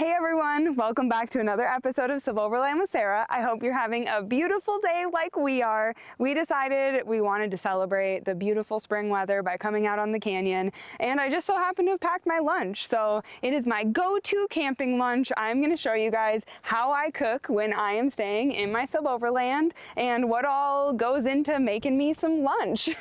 Hey everyone, welcome back to another episode of SUBOVERLAND with Sarah. I hope you're having a beautiful day like we are. We decided we wanted to celebrate the beautiful spring weather by coming out on the canyon, and I just so happened to have packed my lunch. So it is my go-to camping lunch. I'm going to show you guys how I cook when I am staying in my SUBOVERLAND and what all goes into making me some lunch.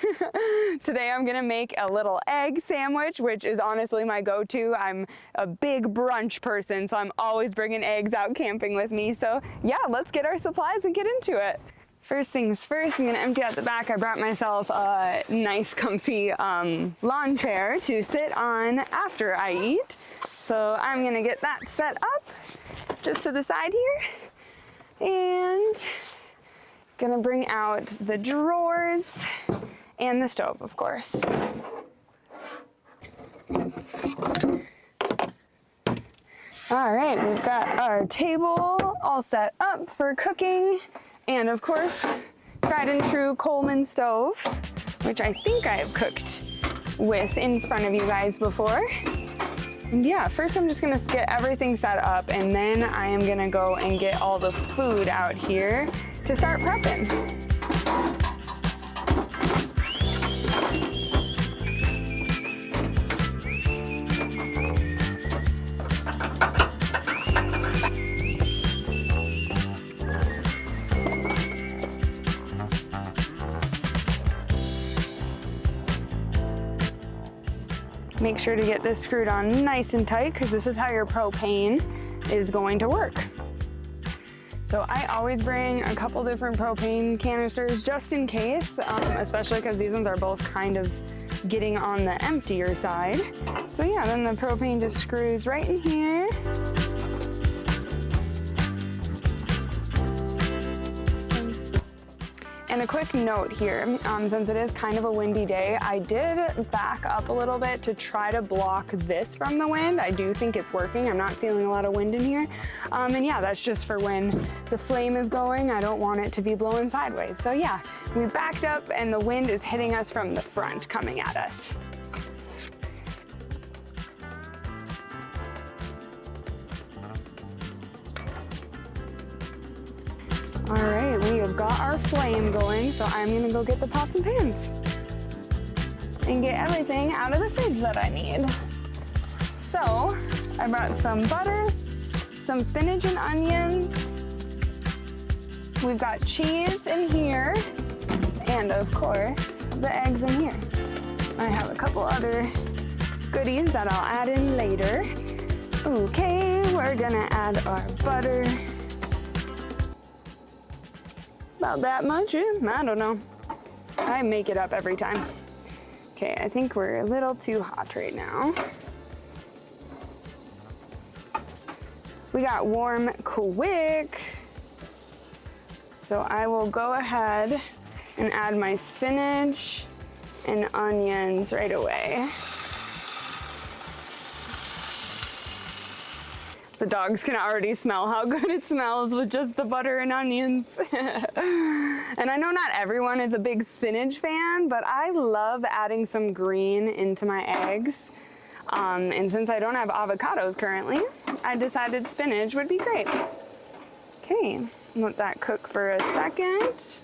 Today I'm going to make a little egg sandwich, which is honestly my go-to. I'm a big brunch person, so I'm always bringing eggs out camping with me. So yeah, let's get our supplies and get into it. First things first, I'm gonna empty out the back. I brought myself a nice comfy lawn chair to sit on after I eat. So I'm gonna get that set up just to the side here. And gonna bring out the drawers and the stove, of course. All right, we've got our table all set up for cooking, and of course, tried and true Coleman stove, which I think I have cooked with in front of you guys before. And yeah, first I'm just gonna get everything set up, and then I am gonna go and get all the food out here to start prepping. Make sure to get this screwed on nice and tight because this is how your propane is going to work. So I always bring a couple different propane canisters just in case, especially because these ones are both kind of getting on the emptier side. So yeah, then the propane just screws right in here. And a quick note here, since it is kind of a windy day, I did back up a little bit to try to block this from the wind. I do think it's working. I'm not feeling a lot of wind in here. And yeah, that's just for when the flame is going. I don't want it to be blowing sideways. So yeah, we backed up and the wind is hitting us from the front, coming at us. All right, we have got our flame going, so I'm gonna go get the pots and pans and get everything out of the fridge that I need. So I brought some butter, some spinach and onions. We've got cheese in here, and of course, the eggs in here. I have a couple other goodies that I'll add in later. Okay, we're gonna add our butter. About that much, I don't know. I make it up every time. Okay, I think we're a little too hot right now. We got warm quick. So I will go ahead and add my spinach and onions right away. The dogs can already smell how good it smells with just the butter and onions. And I know not everyone is a big spinach fan, but I love adding some green into my eggs. And since I don't have avocados currently, I decided spinach would be great. Okay, let that cook for a second.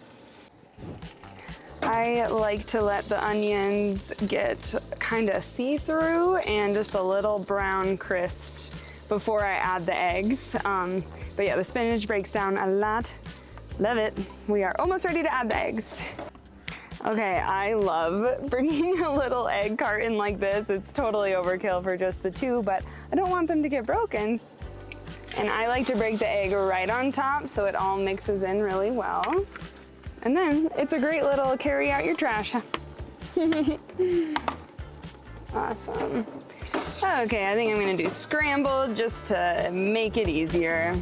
I like to let the onions get kind of see-through and just a little brown crisped before I add the eggs. But yeah, the spinach breaks down a lot. Love it. We are almost ready to add the eggs. Okay, I love bringing a little egg carton like this. It's totally overkill for just the two, but I don't want them to get broken. And I like to break the egg right on top so it all mixes in really well. And then it's a great little carry out your trash. Awesome. Okay, I think I'm gonna do scrambled just to make it easier.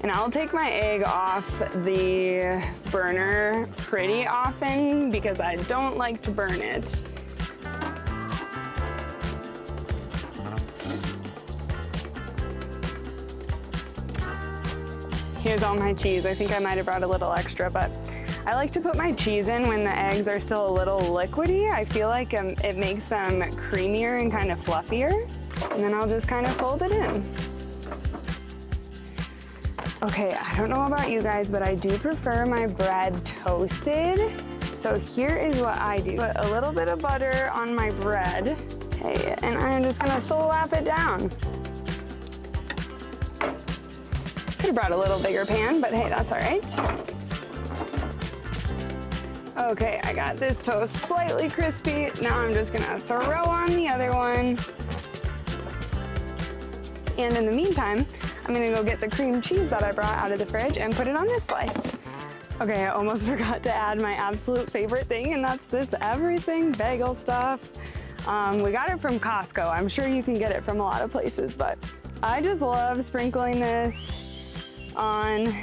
And I'll take my egg off the burner pretty often because I don't like to burn it. Here's all my cheese. I think I might have brought a little extra, but I like to put my cheese in when the eggs are still a little liquidy. I feel like it makes them creamier and kind of fluffier. And then I'll just kind of fold it in. Okay, I don't know about you guys, but I do prefer my bread toasted. So here is what I do. Put a little bit of butter on my bread. Okay, and I'm just gonna slap it down. Could have brought a little bigger pan, but hey, that's all right. Okay, I got this toast slightly crispy. Now I'm just gonna throw on the other one. And in the meantime, I'm gonna go get the cream cheese that I brought out of the fridge and put it on this slice. Okay, I almost forgot to add my absolute favorite thing, and that's this everything bagel stuff. We got it from Costco. I'm sure you can get it from a lot of places, but I just love sprinkling this on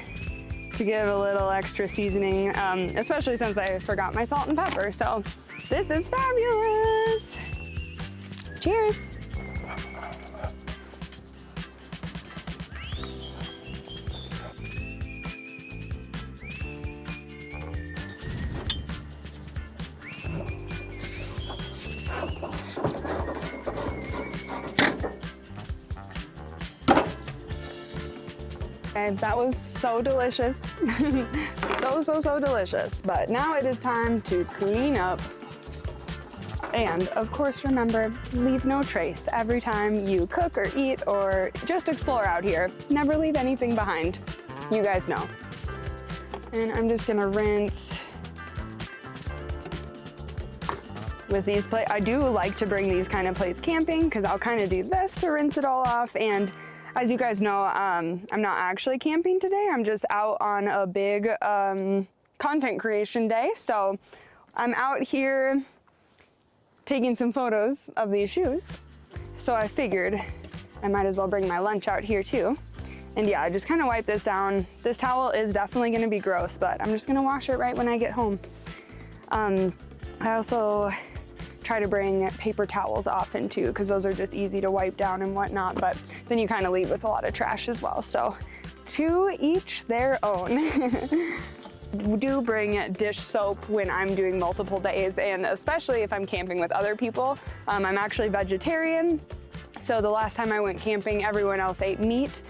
to give a little extra seasoning, especially since I forgot my salt and pepper. So this is fabulous. Cheers. Okay, that was so delicious. so delicious. But now it is time to clean up. And of course, remember, leave no trace. Every time you cook or eat or just explore out here, never leave anything behind. You guys know. And I'm just gonna rinse with these plates. I do like to bring these kind of plates camping because I'll kind of do this to rinse it all off. And as you guys know, I'm not actually camping today. I'm just out on a big content creation day. So I'm out here taking some photos of these shoes. So I figured I might as well bring my lunch out here too. And yeah, I just kind of wipe this down. This towel is definitely gonna be gross, but I'm just gonna wash it right when I get home. I also try to bring paper towels often too, because those are just easy to wipe down and whatnot, but then you kind of leave with a lot of trash as well. So to each their own. Do bring dish soap when I'm doing multiple days, and especially if I'm camping with other people. I'm actually vegetarian, so the last time I went camping, everyone else ate meat.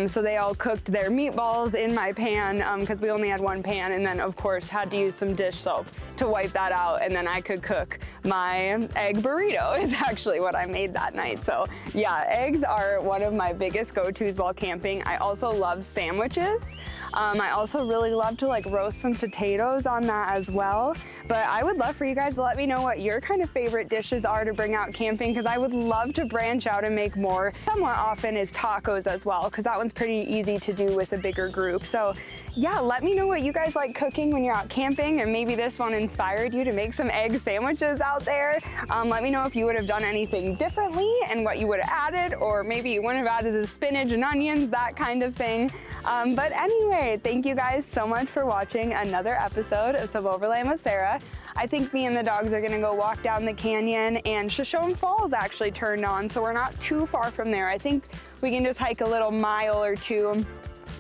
So they all cooked their meatballs in my pan because we only had one pan, and then of course had to use some dish soap to wipe that out, and then I could cook my egg burrito is actually what I made that night. So yeah, eggs are one of my biggest go-tos while camping. I also love sandwiches. I also really love to like roast some potatoes on that as well. But I would love for you guys to let me know what your kind of favorite dishes are to bring out camping, because I would love to branch out and make more. Somewhat often is tacos as well, because that one's pretty easy to do with a bigger group. So yeah, let me know what you guys like cooking when you're out camping, and maybe this one inspired you to make some egg sandwiches out there. Let me know if you would have done anything differently and what you would have added, or maybe you wouldn't have added the spinach and onions, that kind of thing. But anyway, thank you guys so much for watching another episode of Suboverland with Sarah. I think me and the dogs are gonna go walk down the canyon, and Shoshone Falls actually turned on, so we're not too far from there. I think we can just hike a little mile or two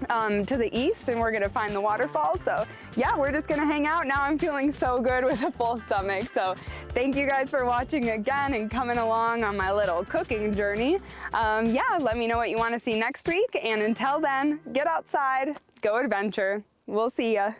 to the east, and we're gonna find the waterfall. So yeah, we're just gonna hang out. Now I'm feeling so good with a full stomach. So thank you guys for watching again and coming along on my little cooking journey. Yeah, let me know what you want to see next week, and until then, get outside, go adventure. We'll see ya.